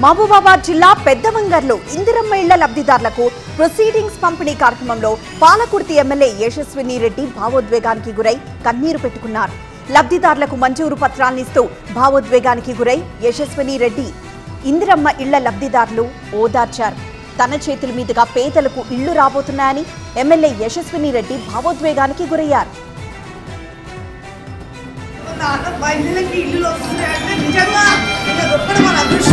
మహబూబాబాద్ జిల్లా పెద్దవంగర్లో ఇందిరమ్మ ఇళ్ల లబ్ధిదారులకు ప్రొసీడింగ్స్ పంపిణీ కార్యక్రమంలో పాలకుర్తి ఎమ్మెల్యే యశస్విని రెడ్డి భావోద్వేగానికి గురై కన్నీరు పెట్టుకున్నారు. లబ్ధిదారులకు మంజూరు పత్రాలనిస్తూ భావోద్వేగానికి గురై యశస్విని రెడ్డి ఇందిరమ్మ ఇళ్ల లబ్ధిదారులు ఓదార్చారు. తన చేతుల మీదుగా పేదలకు ఇళ్లు రాబోతున్నాయని ఎమ్మెల్యే యశస్విని రెడ్డి భావోద్వేగానికి గురయ్యారు. మహిళలకి ఇల్లు వస్తున్నాయంటే నిజంగా గొప్ప మన అదృష్టం.